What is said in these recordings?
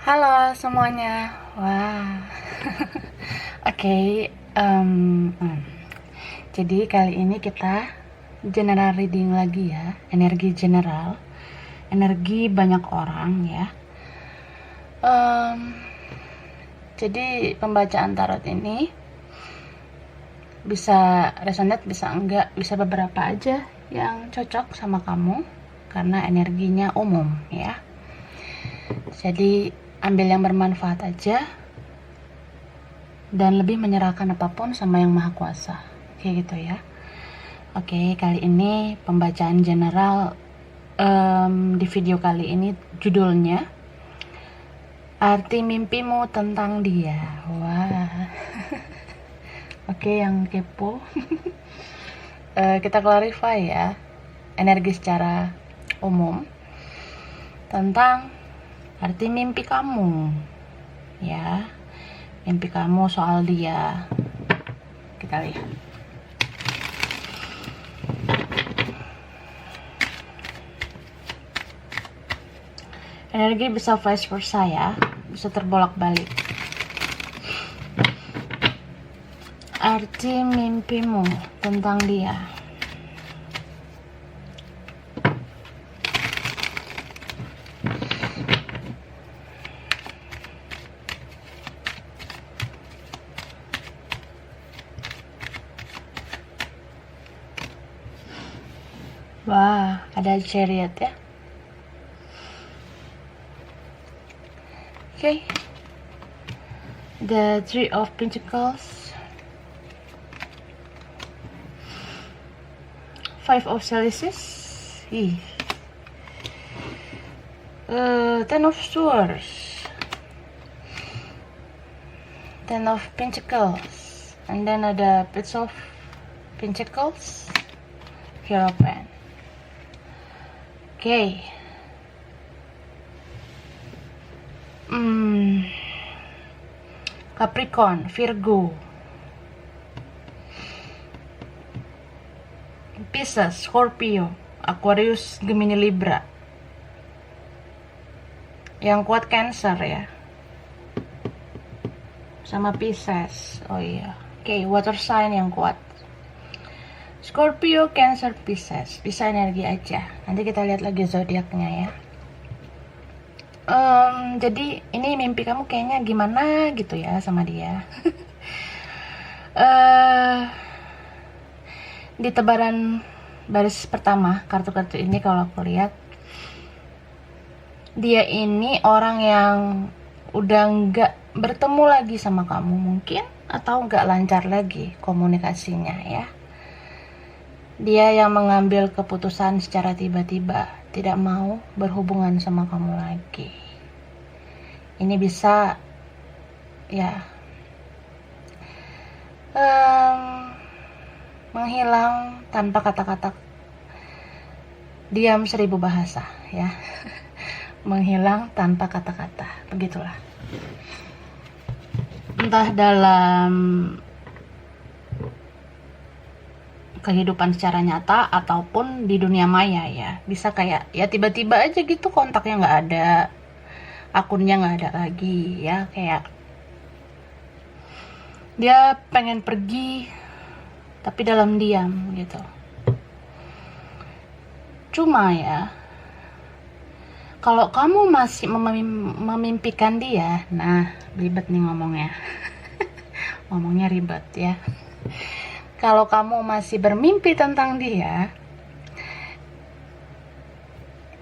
Halo semuanya, wah, oke. Jadi kali ini kita general reading lagi ya, energi general, energi banyak orang ya. Em, jadi pembacaan tarot ini bisa resonate, bisa enggak, bisa beberapa aja yang cocok sama kamu karena energinya umum ya. Jadi ambil yang bermanfaat aja dan lebih menyerahkan apapun sama yang maha kuasa, kayak gitu ya. Oke, kali ini pembacaan general. Di video kali ini judulnya arti mimpimu tentang dia. Wah. Oke, yang kepo. Kita clarify ya, energi secara umum tentang arti mimpi kamu ya, mimpi kamu soal dia. Kita lihat. Energi bisa vice versa ya, bisa terbolak-balik. Arti mimpimu tentang dia. Wah, ada chariot ya. Okay. The Three of Pentacles, Five of Chalices, Ten of Swords, Ten of Pentacles, and then ada Page of Pentacles, Hierophant. Okay. Capricorn, Virgo, Pisces, Scorpio, Aquarius, Gemini, Libra. Yang kuat Cancer ya, sama Pisces. Oh iya, oke, water sign yang kuat Scorpio, Cancer, Pisces. Bisa energi aja. Nanti kita lihat lagi zodiaknya ya. Jadi ini mimpi kamu kayaknya gimana gitu ya sama dia. Di tebaran baris pertama kartu-kartu ini kalau aku lihat, dia ini orang yang udah nggak bertemu lagi sama kamu mungkin, atau nggak lancar lagi komunikasinya ya. Dia yang mengambil keputusan secara tiba-tiba, tidak mau berhubungan sama kamu lagi. Ini bisa ya menghilang tanpa kata-kata, diam 1000 bahasa ya. Menghilang tanpa kata-kata, begitulah. Entah dalam kehidupan secara nyata ataupun di dunia maya ya, bisa kayak ya tiba-tiba aja gitu kontaknya nggak ada, akunnya nggak ada lagi ya, kayak dia pengen pergi tapi dalam diam gitu. Cuma ya, kalau kamu masih memimpikan dia, nah ribet nih ngomongnya. Ngomongnya ribet ya. Kalau kamu masih bermimpi tentang dia,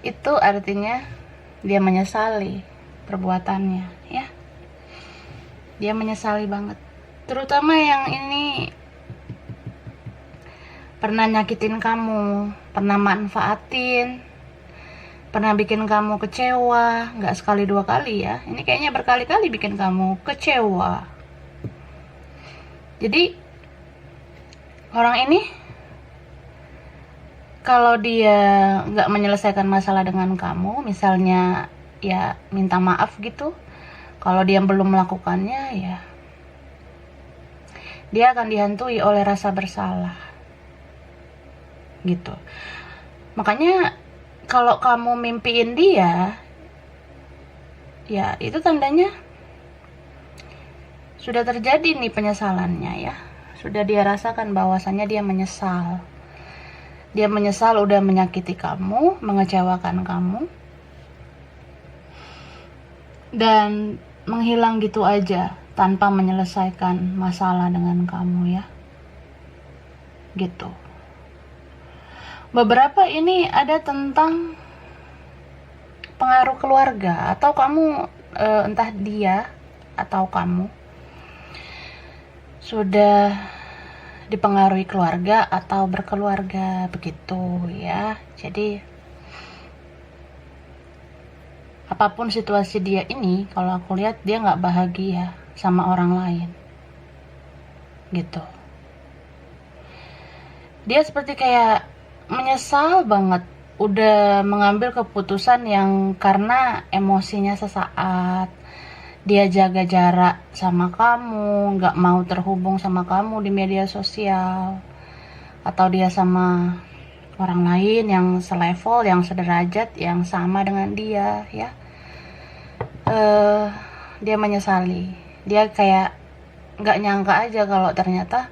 itu artinya dia menyesali perbuatannya ya. Dia menyesali banget. Terutama yang ini pernah nyakitin kamu, pernah manfaatin, pernah bikin kamu kecewa, nggak sekali dua kali ya. Ini kayaknya berkali-kali bikin kamu kecewa. Jadi orang ini kalau dia nggak menyelesaikan masalah dengan kamu, misalnya ya minta maaf gitu, kalau dia belum melakukannya ya dia akan dihantui oleh rasa bersalah gitu. Makanya kalau kamu mimpiin dia, ya itu tandanya sudah terjadi nih penyesalannya ya. Sudah dia rasakan bahwasannya dia menyesal. Dia menyesal udah menyakiti kamu, mengecewakan kamu, dan menghilang gitu aja tanpa menyelesaikan masalah dengan kamu ya. Gitu. Beberapa ini ada tentang pengaruh keluarga, atau kamu entah dia atau kamu sudah dipengaruhi keluarga atau berkeluarga begitu ya. Jadi apapun situasi dia ini, kalau aku lihat dia nggak bahagia sama orang lain gitu. Dia seperti kayak menyesal banget udah mengambil keputusan yang karena emosinya sesaat. Dia jaga jarak sama kamu, nggak mau terhubung sama kamu di media sosial, atau dia sama orang lain yang selevel, yang sederajat, yang sama dengan dia ya. Dia menyesali. Dia kayak nggak nyangka aja kalau ternyata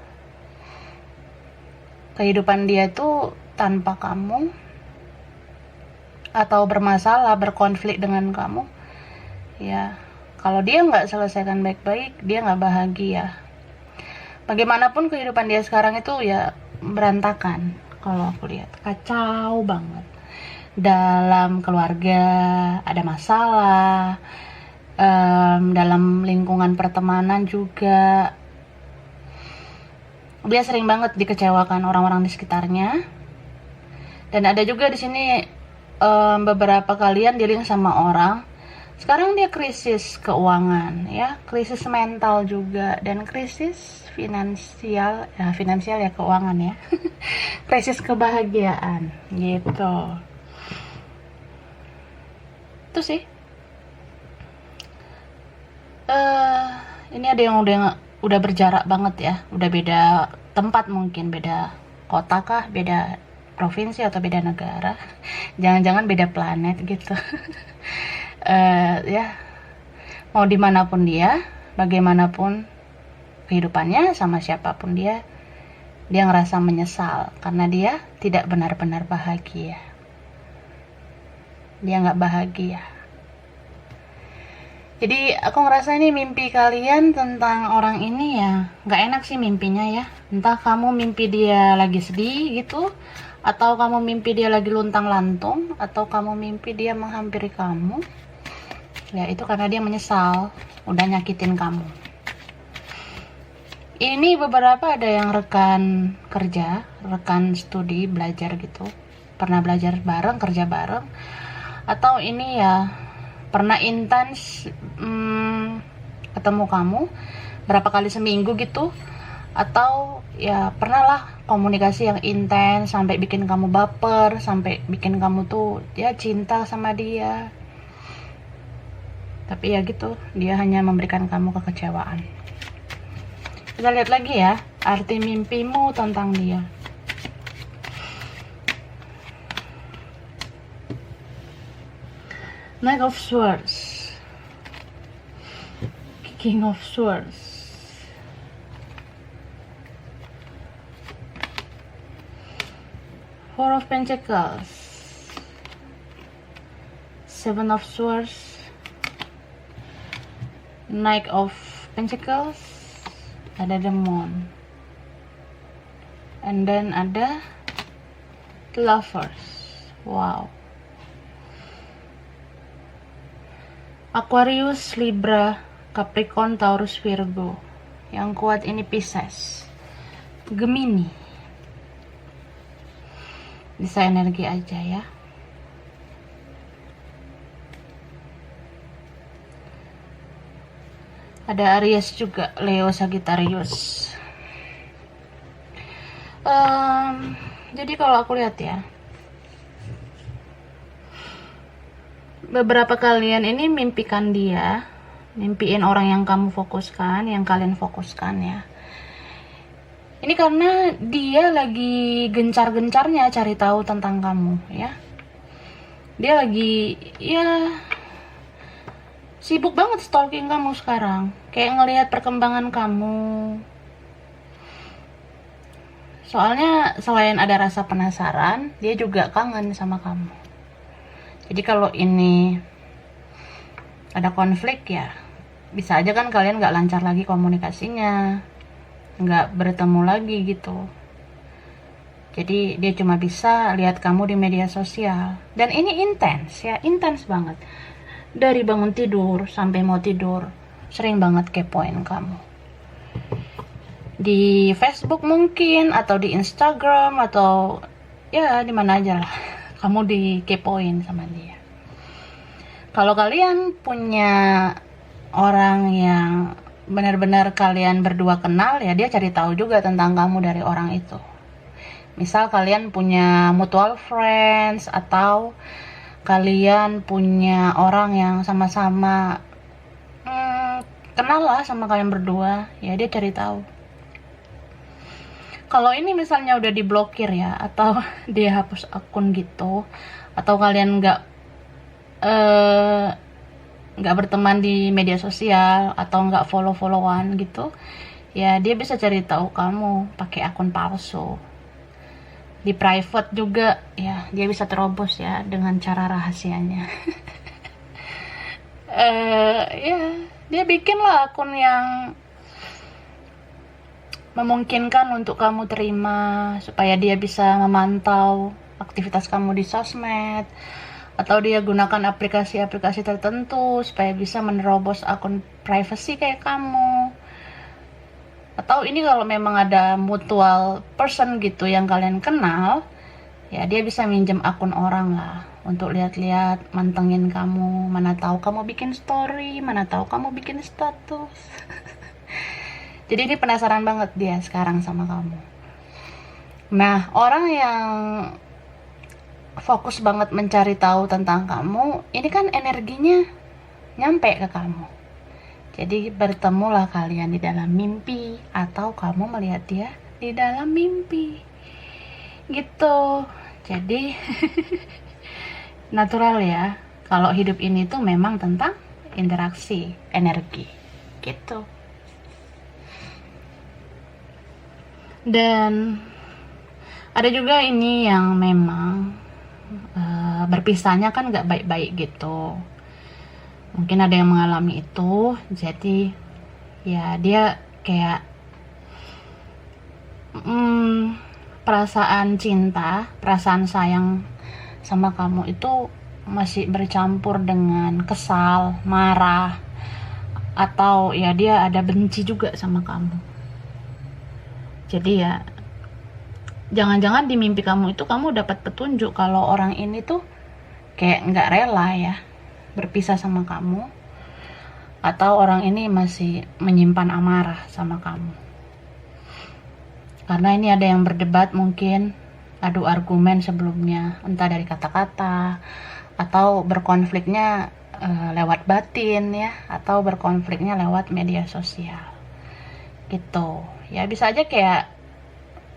kehidupan dia tuh tanpa kamu, atau bermasalah, berkonflik dengan kamu ya. Kalau dia nggak selesaikan baik-baik, dia nggak bahagia. Bagaimanapun kehidupan dia sekarang itu ya berantakan. Kalau aku lihat kacau banget. Dalam keluarga ada masalah, dalam lingkungan pertemanan juga dia sering banget dikecewakan orang-orang di sekitarnya. Dan ada juga di sini beberapa kalian dealing sama orang. Sekarang dia krisis keuangan ya, krisis mental juga, dan krisis finansial ya, keuangan ya. Krisis kebahagiaan gitu. Itu sih. Ini ada yang udah berjarak banget ya, udah beda tempat, mungkin beda kota kah, beda provinsi atau beda negara, jangan-jangan beda planet gitu. Ya, mau dimanapun dia, bagaimanapun kehidupannya, sama siapapun dia ngerasa menyesal karena dia tidak benar-benar bahagia. Dia nggak bahagia. Jadi aku ngerasa ini mimpi kalian tentang orang ini ya nggak enak sih mimpinya ya. Entah kamu mimpi dia lagi sedih gitu, atau kamu mimpi dia lagi luntang-lantung, atau kamu mimpi dia menghampiri kamu. Ya itu karena dia menyesal udah nyakitin kamu. Ini beberapa ada yang rekan kerja, rekan studi, belajar gitu, pernah belajar bareng, kerja bareng, atau ini ya pernah intens ketemu kamu berapa kali seminggu gitu, atau ya pernah lah komunikasi yang intens sampai bikin kamu baper, sampai bikin kamu tuh ya cinta sama dia. Tapi ya gitu, dia hanya memberikan kamu kekecewaan. Kita lihat lagi ya, arti mimpimu tentang dia. Knight of Swords, King of Swords, Four of Pentacles, Seven of Swords, Knight of Pentacles, ada the Moon, and then ada Lovers. Wow. Aquarius, Libra, Capricorn, Taurus, Virgo. Yang kuat ini Pisces, Gemini. Bisa energi aja ya. Ada Aries juga, Leo, Sagittarius. Jadi kalau aku lihat ya, beberapa kalian ini mimpikan dia, mimpiin orang yang kamu fokuskan, yang kalian fokuskan ya. Ini karena dia lagi gencar-gencarnya cari tahu tentang kamu ya. Dia lagi ya sibuk banget stalking kamu sekarang, kayak ngelihat perkembangan kamu. Soalnya selain ada rasa penasaran, dia juga kangen sama kamu. Jadi kalau ini ada konflik ya, bisa aja kan kalian gak lancar lagi komunikasinya, gak bertemu lagi gitu. Jadi dia cuma bisa lihat kamu di media sosial. Dan ini intens ya, intens banget. Dari bangun tidur sampai mau tidur, sering banget kepoin kamu. Di Facebook mungkin, atau di Instagram, atau ya di mana aja lah. Kamu dikepoin sama dia. Kalau kalian punya orang yang benar-benar kalian berdua kenal, ya dia cari tahu juga tentang kamu dari orang itu. Misal kalian punya mutual friends, atau kalian punya orang yang sama-sama kenal lah sama kalian berdua, ya dia cari tahu. Kalau ini misalnya udah diblokir ya, atau dia hapus akun gitu, atau kalian nggak berteman di media sosial, atau nggak follow-followan gitu, ya dia bisa cari tahu kamu pakai akun palsu. Di private juga ya, dia bisa terobos ya dengan cara rahasianya. Ya dia bikin lah akun yang memungkinkan untuk kamu terima, supaya dia bisa memantau aktivitas kamu di sosmed, atau dia gunakan aplikasi-aplikasi tertentu supaya bisa menerobos akun privacy kayak kamu. Atau ini kalau memang ada mutual person gitu yang kalian kenal, ya dia bisa minjem akun orang lah untuk lihat-lihat, mantengin kamu. Mana tahu kamu bikin story, mana tahu kamu bikin status. Jadi ini penasaran banget dia sekarang sama kamu. Nah, orang yang fokus banget mencari tahu tentang kamu, ini kan energinya nyampe ke kamu. Jadi bertemulah kalian di dalam mimpi, atau kamu melihat dia di dalam mimpi. Gitu. Jadi natural ya, kalau hidup ini tuh memang tentang interaksi energi. Gitu. Dan ada juga ini yang memang berpisahnya kan gak baik-baik gitu. Mungkin ada yang mengalami itu, jadi ya dia kayak perasaan cinta, perasaan sayang sama kamu itu masih bercampur dengan kesal, marah, atau ya dia ada benci juga sama kamu. Jadi ya jangan-jangan di mimpi kamu itu kamu dapat petunjuk kalau orang ini tuh kayak nggak rela ya berpisah sama kamu, atau orang ini masih menyimpan amarah sama kamu. Karena ini ada yang berdebat, mungkin adu argumen sebelumnya, entah dari kata-kata, atau berkonfliknya lewat batin ya, atau berkonfliknya lewat media sosial gitu ya. Bisa aja kayak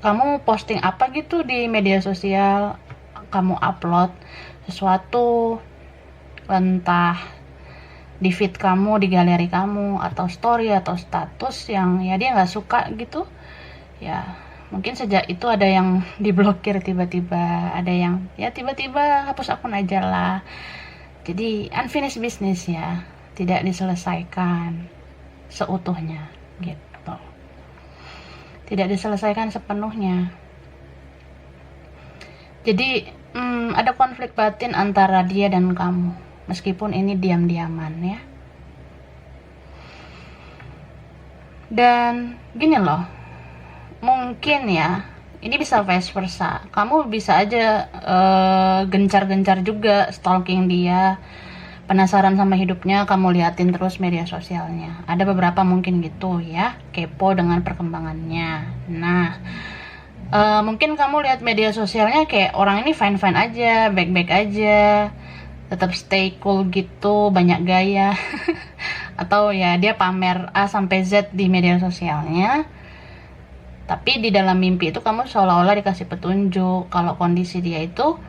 kamu posting apa gitu di media sosial, kamu upload sesuatu, entah di feed kamu, di galeri kamu, atau story atau status yang ya dia nggak suka gitu ya. Mungkin sejak itu ada yang diblokir tiba-tiba, ada yang ya tiba-tiba hapus akun aja lah. Jadi unfinished business ya, tidak diselesaikan seutuhnya gitu, tidak diselesaikan sepenuhnya. Jadi ada konflik batin antara dia dan kamu, meskipun ini diam-diaman ya. Dan gini loh, mungkin ya ini bisa vice versa. Kamu bisa aja gencar-gencar juga stalking dia, penasaran sama hidupnya, kamu liatin terus media sosialnya. Ada beberapa mungkin gitu ya, kepo dengan perkembangannya. Nah, mungkin kamu lihat media sosialnya kayak orang ini fine-fine aja, baik-baik aja, tetap stay cool gitu, banyak gaya. Atau ya dia pamer A sampai Z di media sosialnya, tapi di dalam mimpi itu kamu seolah-olah dikasih petunjuk kalau kondisi dia itu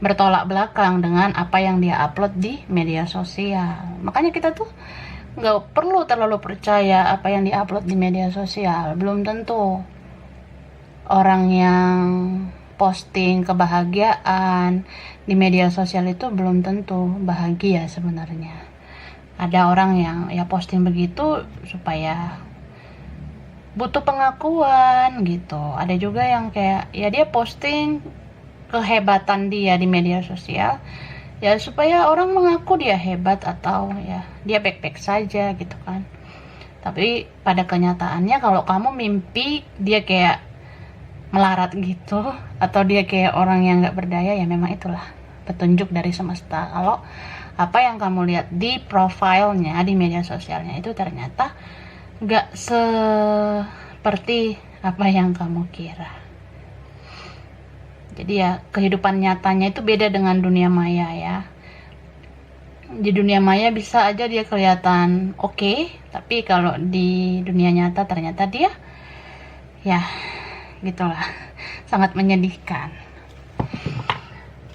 bertolak belakang dengan apa yang dia upload di media sosial. Makanya kita tuh nggak perlu terlalu percaya apa yang diupload di media sosial. Belum tentu orang yang posting kebahagiaan di media sosial itu belum tentu bahagia sebenarnya. Ada orang yang ya posting begitu supaya butuh pengakuan gitu. Ada juga yang kayak ya dia posting kehebatan dia di media sosial ya supaya orang mengaku dia hebat atau ya dia baik-baik saja gitu kan. Tapi pada kenyataannya kalau kamu mimpi dia kayak melarat gitu atau dia kayak orang yang nggak berdaya, ya memang itulah petunjuk dari semesta kalau apa yang kamu lihat di profilnya di media sosialnya itu ternyata nggak seperti apa yang kamu kira. Jadi ya kehidupan nyatanya itu beda dengan dunia maya ya. Di dunia maya bisa aja dia kelihatan oke, tapi kalau di dunia nyata ternyata dia ya gitulah, sangat menyedihkan.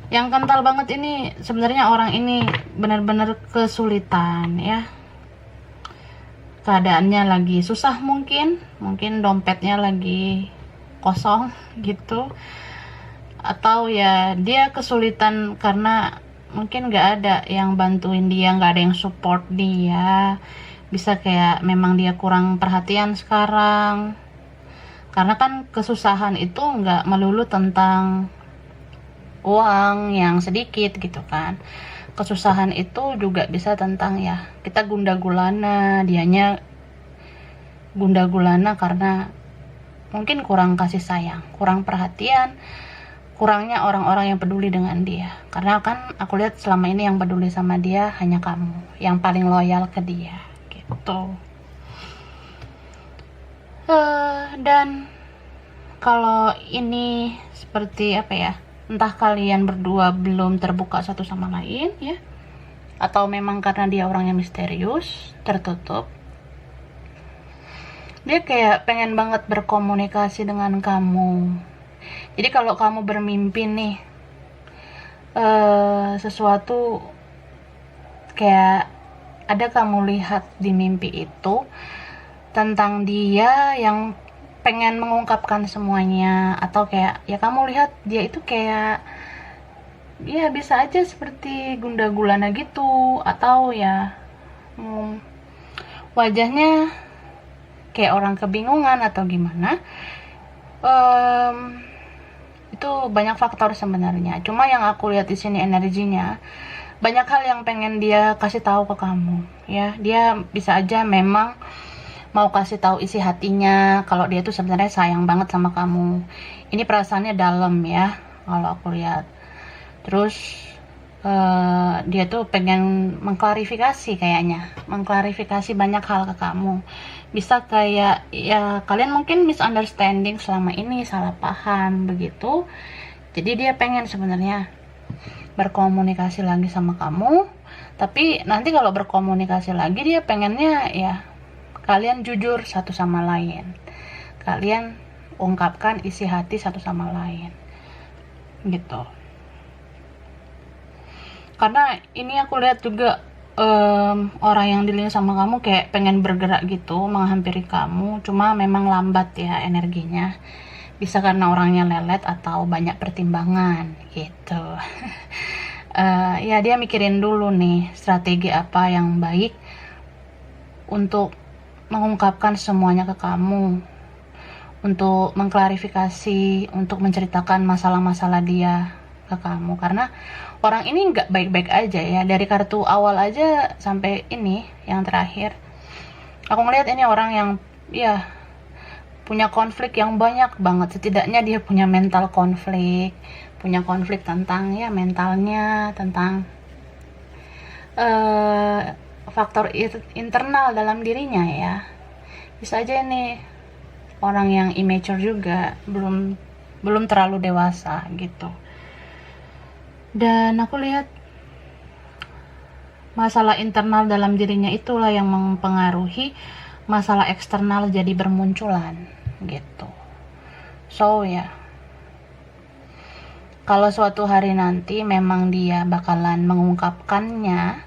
Yang kental banget ini sebenarnya orang ini benar-benar kesulitan ya. Keadaannya lagi susah, mungkin dompetnya lagi kosong gitu, atau ya dia kesulitan karena mungkin nggak ada yang bantuin dia, nggak ada yang support dia. Bisa kayak memang dia kurang perhatian sekarang, karena kan kesusahan itu nggak melulu tentang uang yang sedikit gitu kan. Kesusahan itu juga bisa tentang ya kita gundah gulana, dianya gundah gulana karena mungkin kurang kasih sayang, kurang perhatian, kurangnya orang-orang yang peduli dengan dia. Karena kan aku lihat selama ini yang peduli sama dia hanya kamu, yang paling loyal ke dia gitu. Dan kalau ini seperti apa ya, entah kalian berdua belum terbuka satu sama lain ya, atau memang karena dia orangnya misterius, tertutup, dia kayak pengen banget berkomunikasi dengan kamu. Jadi kalau kamu bermimpi nih sesuatu kayak ada kamu lihat di mimpi itu tentang dia yang pengen mengungkapkan semuanya, atau kayak ya kamu lihat dia itu kayak ya bisa aja seperti gundah gulana gitu, atau ya wajahnya kayak orang kebingungan atau gimana. Itu banyak faktor sebenarnya, cuma yang aku lihat di sini energinya banyak hal yang pengen dia kasih tahu ke kamu ya. Dia bisa aja memang mau kasih tahu isi hatinya kalau dia tuh sebenarnya sayang banget sama kamu. Ini perasaannya dalam ya kalau aku lihat. Terus dia tuh pengen mengklarifikasi, kayaknya mengklarifikasi banyak hal ke kamu. Bisa kayak ya kalian mungkin misunderstanding selama ini, salah paham begitu. Jadi dia pengen sebenarnya berkomunikasi lagi sama kamu. Tapi nanti kalau berkomunikasi lagi dia pengennya ya kalian jujur satu sama lain, kalian ungkapkan isi hati satu sama lain gitu. Karena ini aku lihat juga orang yang dilihat sama kamu kayak pengen bergerak gitu, menghampiri kamu, cuma memang lambat ya energinya. Bisa karena orangnya lelet atau banyak pertimbangan gitu. Ya dia mikirin dulu nih strategi apa yang baik untuk mengungkapkan semuanya ke kamu, untuk mengklarifikasi, untuk menceritakan masalah-masalah dia ke kamu. Karena orang ini nggak baik-baik aja ya, dari kartu awal aja sampai ini yang terakhir aku ngeliat ini orang yang ya punya konflik yang banyak banget. Setidaknya dia punya mental konflik, punya konflik tentang ya mentalnya, tentang faktor internal dalam dirinya ya. Bisa aja ini orang yang immature juga, belum terlalu dewasa gitu. Dan aku lihat masalah internal dalam dirinya itulah yang mempengaruhi masalah eksternal jadi bermunculan gitu. So ya, kalau suatu hari nanti memang dia bakalan mengungkapkannya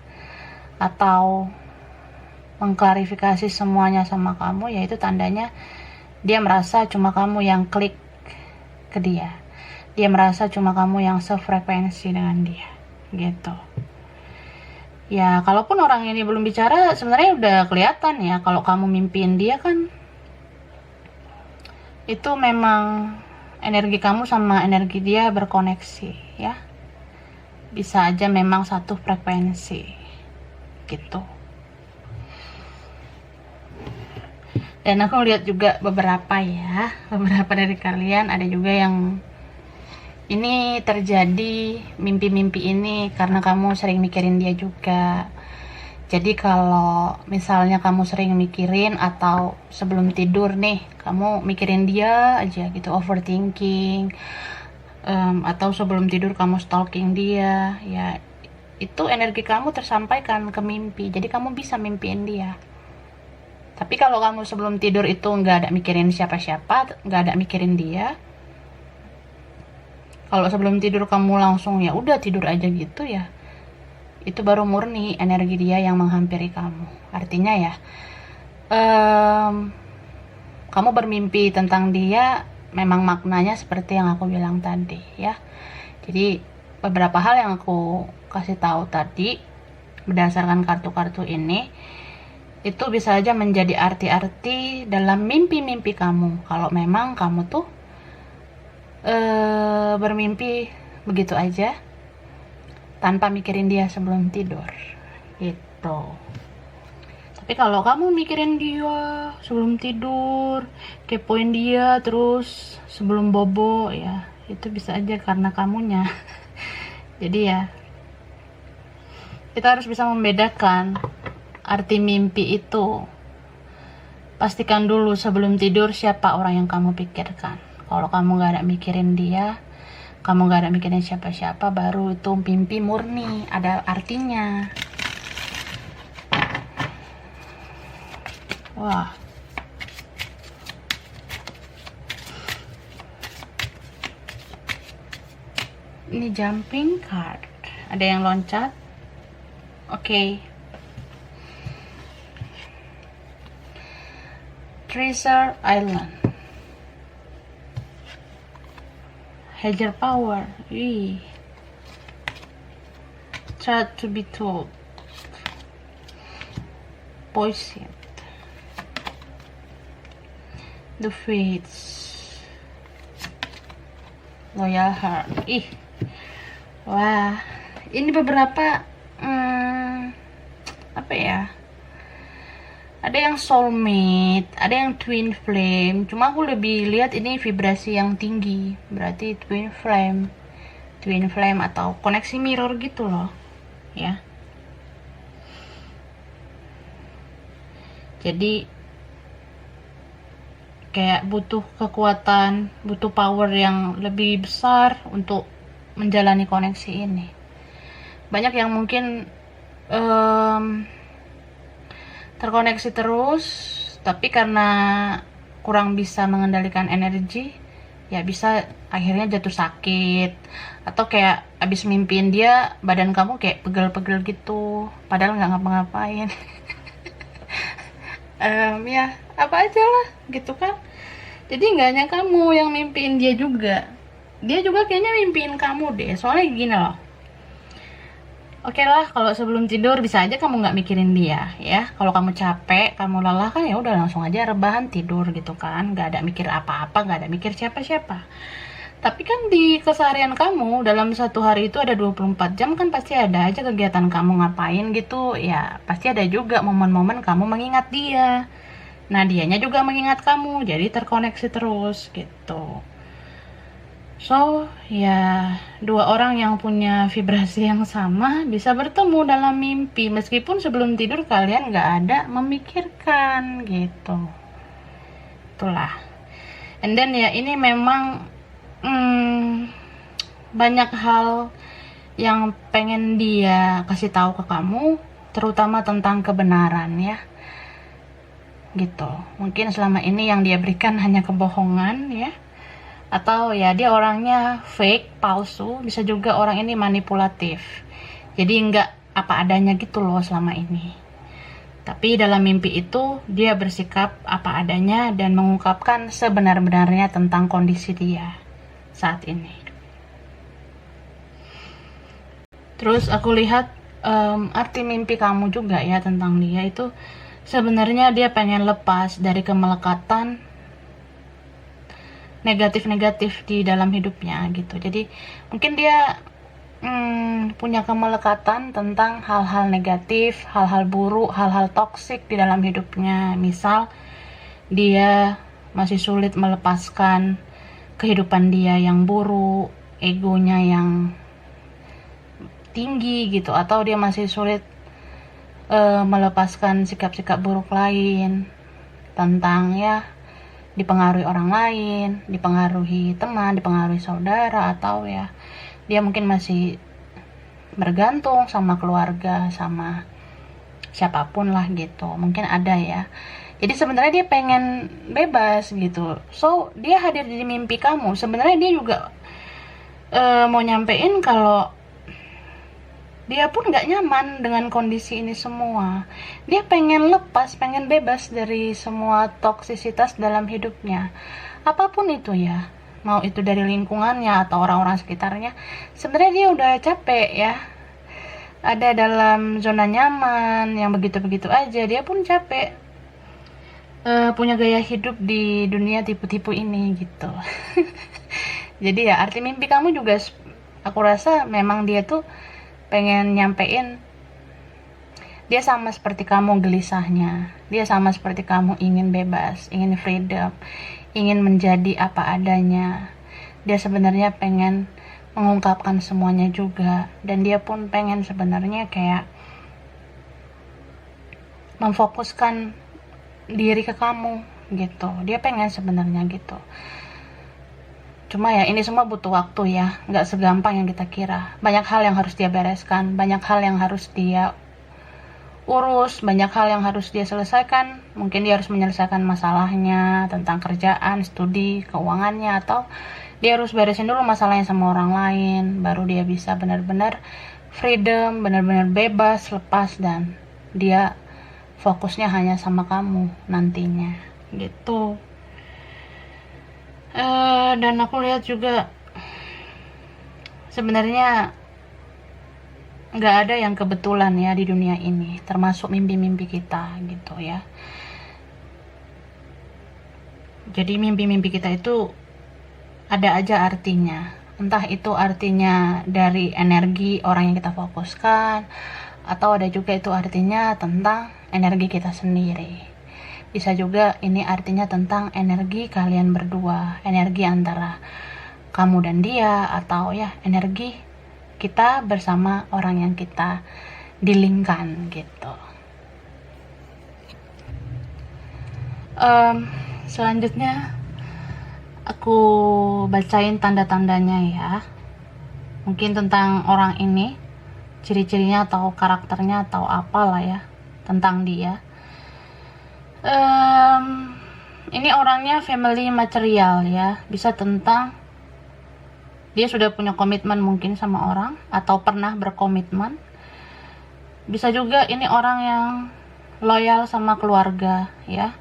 atau mengklarifikasi semuanya sama kamu, yaitu tandanya dia merasa cuma kamu yang klik ke dia. Dia merasa cuma kamu yang sefrekuensi dengan dia, gitu. Ya, kalaupun orang ini belum bicara, sebenarnya udah kelihatan ya, kalau kamu mimpiin dia kan, itu memang energi kamu sama energi dia berkoneksi, ya. Bisa aja memang satu frekuensi, gitu. Dan aku lihat juga beberapa dari kalian ada juga yang ini terjadi mimpi-mimpi ini karena kamu sering mikirin dia juga. Jadi kalau misalnya kamu sering mikirin atau sebelum tidur nih, kamu mikirin dia aja gitu, overthinking, atau sebelum tidur kamu stalking dia, ya itu energi kamu tersampaikan ke mimpi. Jadi kamu bisa mimpiin dia. Tapi kalau kamu sebelum tidur itu nggak ada mikirin siapa-siapa, nggak ada mikirin dia, kalau sebelum tidur kamu langsung ya udah tidur aja gitu ya, itu baru murni energi dia yang menghampiri kamu. Artinya ya, kamu bermimpi tentang dia memang maknanya seperti yang aku bilang tadi ya. Jadi beberapa hal yang aku kasih tahu tadi berdasarkan kartu-kartu ini, itu bisa aja menjadi arti-arti dalam mimpi-mimpi kamu. Kalau memang kamu tuh bermimpi begitu aja tanpa mikirin dia sebelum tidur gitu. Tapi kalau kamu mikirin dia sebelum tidur, kepoin dia terus sebelum bobo, ya itu bisa aja karena kamunya. Jadi ya, kita harus bisa membedakan arti mimpi itu. Pastikan dulu sebelum tidur siapa orang yang kamu pikirkan. Kalau kamu gak ada mikirin dia, kamu gak ada mikirin siapa-siapa, baru itu mimpi murni, ada artinya. Wah. Ini jumping card. Ada yang loncat. Oke. Treasure Island. Higher power. Try to be told. Poison. The Fates. Loyal Heart. Wah, ini beberapa apa ya? Ada yang soulmate, ada yang twin flame. Cuma aku lebih lihat ini vibrasi yang tinggi, berarti twin flame atau koneksi mirror gitu loh, ya. Jadi kayak butuh kekuatan, butuh power yang lebih besar untuk menjalani koneksi ini. Banyak yang mungkin terkoneksi terus, tapi karena kurang bisa mengendalikan energi, ya bisa akhirnya jatuh sakit, atau kayak abis mimpiin dia badan kamu kayak pegel-pegel gitu, padahal nggak ngapa-ngapain. Ya apa aja lah gitu kan. Jadi nggak hanya kamu yang mimpiin dia juga kayaknya mimpiin kamu deh. Soalnya gini loh, oke lah, kalau sebelum tidur bisa aja kamu nggak mikirin dia ya. Kalau kamu capek, kamu lelah kan, ya udah langsung aja rebahan tidur gitu kan, nggak ada mikir apa-apa, nggak ada mikir siapa-siapa. Tapi kan di keseharian kamu dalam satu hari itu ada 24 jam kan, pasti ada aja kegiatan kamu ngapain gitu ya. Pasti ada juga momen-momen kamu mengingat dia. Nah, dianya juga mengingat kamu, jadi terkoneksi terus gitu. So, ya dua orang yang punya vibrasi yang sama bisa bertemu dalam mimpi, meskipun sebelum tidur kalian nggak ada memikirkan gitu. Itulah. And then ya, ini memang banyak hal yang pengen dia kasih tahu ke kamu, terutama tentang kebenaran ya. Gitu. Mungkin selama ini yang dia berikan hanya kebohongan ya. Atau ya dia orangnya fake, palsu. Bisa juga orang ini manipulatif, jadi nggak apa adanya gitu loh selama ini. Tapi dalam mimpi itu dia bersikap apa adanya dan mengungkapkan sebenar-benarnya tentang kondisi dia saat ini. Terus aku lihat arti mimpi kamu juga ya tentang dia itu sebenarnya dia pengen lepas dari kemelekatan negatif-negatif di dalam hidupnya gitu. Jadi mungkin dia punya kemelekatan tentang hal-hal negatif, hal-hal buruk, hal-hal toksik di dalam hidupnya. Misal dia masih sulit melepaskan kehidupan dia yang buruk, egonya yang tinggi gitu, atau dia masih sulit melepaskan sikap-sikap buruk lain tentang ya dipengaruhi orang lain, dipengaruhi teman, dipengaruhi saudara, atau ya dia mungkin masih bergantung sama keluarga, sama siapapun lah gitu. Mungkin ada ya. Jadi sebenarnya dia pengen bebas gitu. So dia hadir di mimpi kamu. Sebenarnya dia juga mau nyampein kalau dia pun gak nyaman dengan kondisi ini semua. Dia pengen lepas, pengen bebas dari semua toksisitas dalam hidupnya. Apapun itu ya. Mau itu dari lingkungannya atau orang-orang sekitarnya. Sebenarnya dia udah capek ya. Ada dalam zona nyaman yang begitu-begitu aja. Dia pun capek. Punya gaya hidup di dunia tipu-tipu ini gitu. Jadi ya arti mimpi kamu juga aku rasa memang dia tuh pengen nyampein dia sama seperti kamu gelisahnya, dia sama seperti kamu ingin bebas, ingin freedom, ingin menjadi apa adanya. Dia sebenarnya pengen mengungkapkan semuanya juga, dan dia pun pengen sebenarnya kayak memfokuskan diri ke kamu gitu. Dia pengen sebenarnya gitu. Cuma ya ini semua butuh waktu ya, nggak segampang yang kita kira. Banyak hal yang harus dia bereskan, banyak hal yang harus dia urus, banyak hal yang harus dia selesaikan. Mungkin dia harus menyelesaikan masalahnya tentang kerjaan, studi, keuangannya, atau dia harus beresin dulu masalahnya sama orang lain, baru dia bisa benar-benar freedom, benar-benar bebas, lepas, dan dia fokusnya hanya sama kamu nantinya gitu. Dan aku lihat juga sebenarnya nggak ada yang kebetulan ya di dunia ini, termasuk mimpi-mimpi kita gitu ya. Jadi mimpi-mimpi kita itu ada aja artinya. Entah itu artinya dari energi orang yang kita fokuskan, atau ada juga itu artinya tentang energi kita sendiri. Bisa juga ini artinya tentang energi kalian berdua, energi antara kamu dan dia, atau ya energi kita bersama orang yang kita dealingkan gitu. Selanjutnya aku bacain tanda-tandanya ya. Mungkin tentang orang ini, ciri-cirinya atau karakternya atau apalah ya tentang dia. Ini orangnya family material ya, bisa tentang dia sudah punya komitmen mungkin sama orang atau pernah berkomitmen. Bisa juga ini orang yang loyal sama keluarga ya,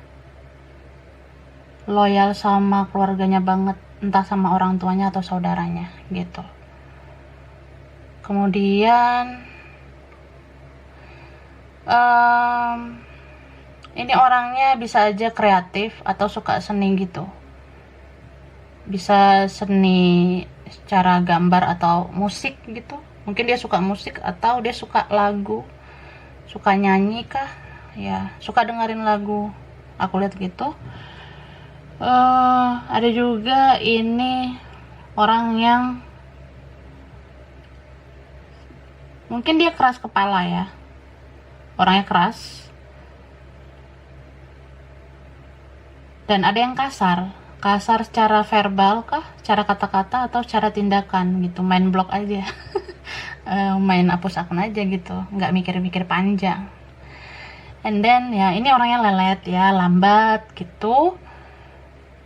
loyal sama keluarganya banget, entah sama orang tuanya atau saudaranya gitu. Kemudian ini orangnya bisa aja kreatif atau suka seni gitu. Bisa seni secara gambar atau musik gitu. Mungkin dia suka musik atau dia suka lagu, suka nyanyi kah? Ya, suka dengerin lagu. Aku lihat gitu. Ada juga ini orang yang mungkin dia keras kepala ya. Orangnya keras. Dan ada yang kasar secara verbal kah, cara kata-kata atau cara tindakan gitu, main blok aja. Main hapus akun aja gitu, nggak mikir-mikir panjang. And then ya ini orangnya lelet ya, lambat gitu.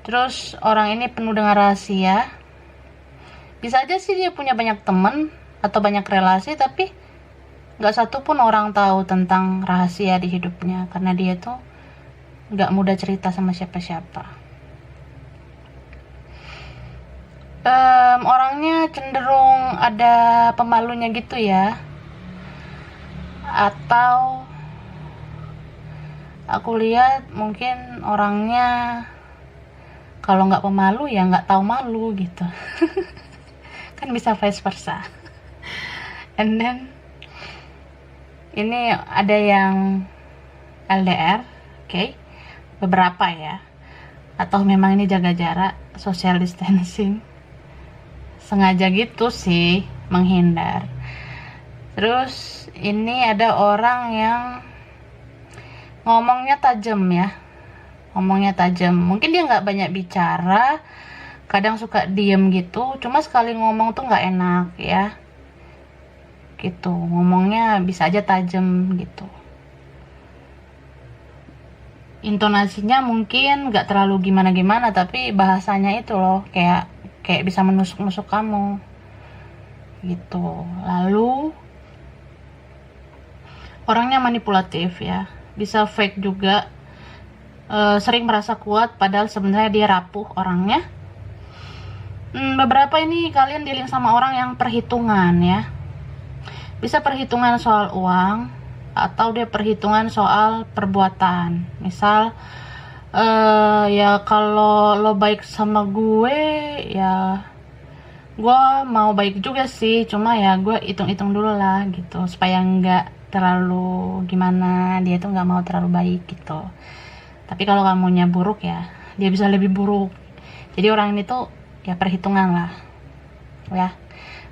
Terus orang ini penuh dengan rahasia. Bisa aja sih dia punya banyak temen atau banyak relasi, tapi nggak satu pun orang tahu tentang rahasia di hidupnya, karena dia tuh nggak mudah cerita sama siapa-siapa. Orangnya cenderung ada pemalunya gitu ya, atau aku lihat mungkin orangnya kalau nggak pemalu ya nggak tahu malu gitu. Kan bisa vice versa. And then ini ada yang LDR, oke, beberapa ya, atau memang ini jaga jarak, social distancing, sengaja gitu sih, menghindar. Terus ini ada orang yang ngomongnya tajam ya, mungkin dia nggak banyak bicara, kadang suka diem gitu, cuma sekali ngomong tuh nggak enak ya gitu, ngomongnya bisa aja tajam gitu, intonasinya mungkin nggak terlalu gimana-gimana, tapi bahasanya itu loh kayak bisa menusuk-nusuk kamu gitu. Lalu orangnya manipulatif ya, bisa fake juga, sering merasa kuat padahal sebenarnya dia rapuh orangnya. Beberapa ini kalian dealing sama orang yang perhitungan ya, bisa perhitungan soal uang atau dia perhitungan soal perbuatan. Misal ya kalau lo baik sama gue ya gue mau baik juga sih, cuma ya gue hitung-hitung dulu lah gitu supaya nggak terlalu gimana, dia tuh nggak mau terlalu baik gitu. Tapi kalau kamunya buruk ya dia bisa lebih buruk. Jadi orang ini tuh ya perhitungan lah ya,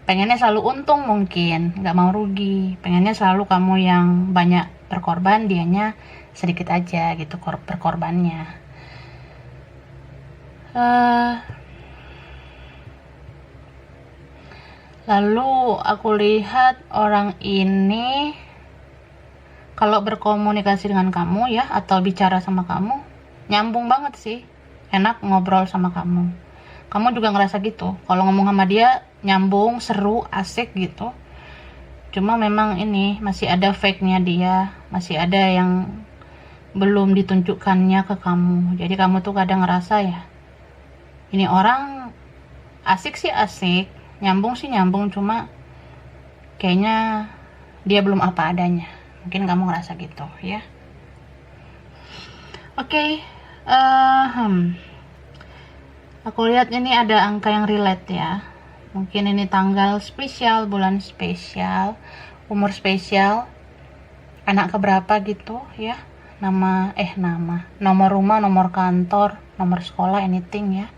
pengennya selalu untung, mungkin nggak mau rugi, pengennya selalu kamu yang banyak berkorban, dianya sedikit aja gitu berkorbannya. Lalu aku lihat orang ini kalau berkomunikasi dengan kamu ya, atau bicara sama kamu, nyambung banget sih, enak ngobrol sama kamu. Kamu juga ngerasa gitu, kalau ngomong sama dia nyambung, seru, asik gitu. Cuma memang ini masih ada fake-nya dia, masih ada yang belum ditunjukkannya ke kamu. Jadi kamu tuh kadang ngerasa ya, ini orang asik sih asik, nyambung sih nyambung, cuma kayaknya dia belum apa adanya. Mungkin kamu ngerasa gitu ya. Oke, aku lihat ini ada angka yang relate ya. Mungkin ini tanggal spesial, bulan spesial, umur spesial, anak keberapa gitu ya. Nama, nomor rumah, nomor kantor, nomor sekolah, anything ya.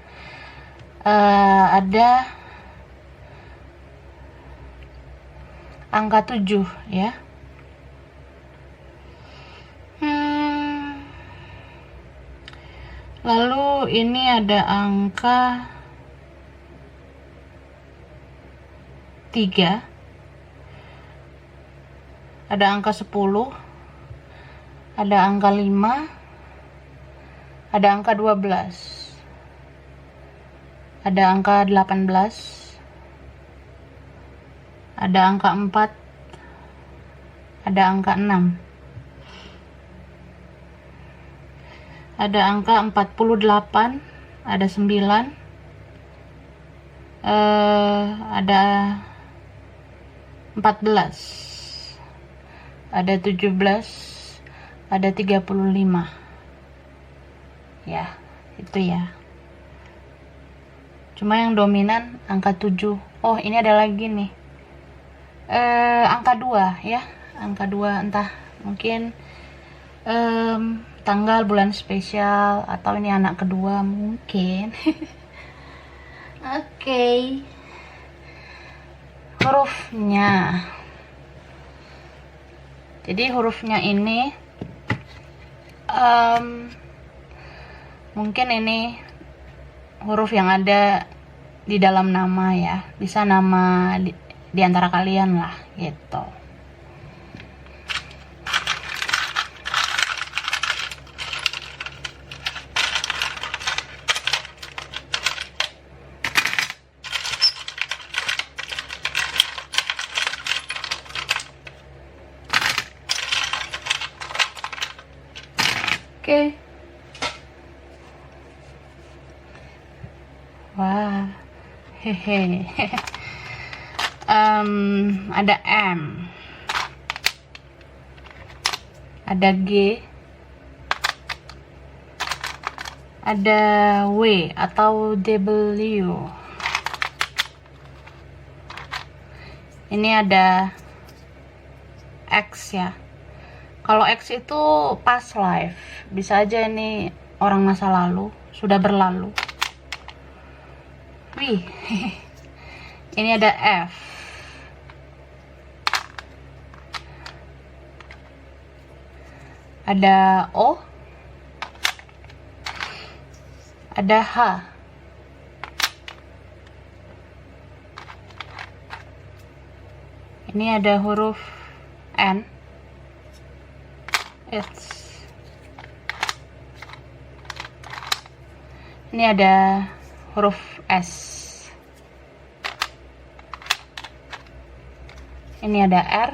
Ada angka 7 ya. Lalu ini ada angka 3, ada angka 10, ada angka 5, ada angka 12, ada angka 18, ada angka 4, ada angka 6, ada angka 48, ada 9, ada 14, ada 17, ada 35 ya, itu ya. Cuma yang dominan angka 7. Oh, ini ada lagi nih, angka 2 ya, angka 2, entah mungkin tanggal bulan spesial, atau ini anak kedua mungkin. Oke. Hurufnya, jadi hurufnya ini mungkin ini huruf yang ada di dalam nama ya, bisa nama di antara kalian lah gitu. Oke. Wah. Hehe. Ada M, ada G, ada W atau W. Ini ada X ya. Kalau X itu past life, bisa aja ini orang masa lalu, sudah berlalu. Wih. Ini ada F, ada O, ada H, ini ada huruf N, ini ada huruf S, ini ada R,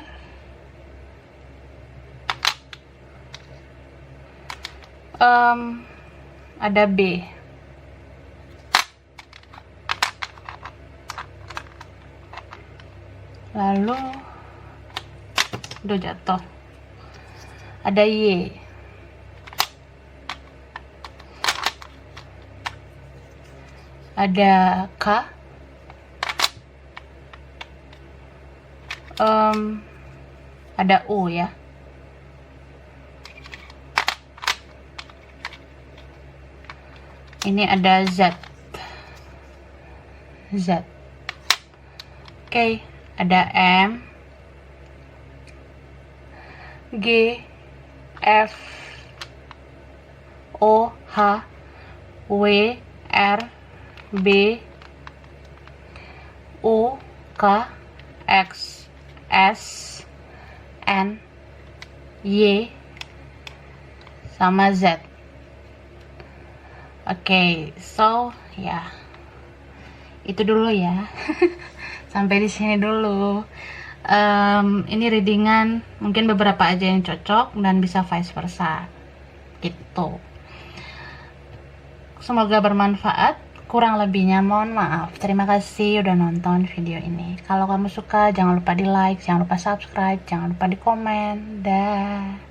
ada B, lalu udah jatuh, ada Y, ada K, ada U ya. Ini ada Z. Oke, ada M, G, F, O, H, W, R, B, U, K, X, S, N, Y, sama Z. Oke, so ya, itu dulu ya. Sampai di sini dulu. Ini readingan, mungkin beberapa aja yang cocok dan bisa vice versa, gitu. Semoga bermanfaat. Kurang lebihnya mohon maaf. Terima kasih udah nonton video ini. Kalau kamu suka, jangan lupa di like, jangan lupa subscribe, jangan lupa di komen. Dah.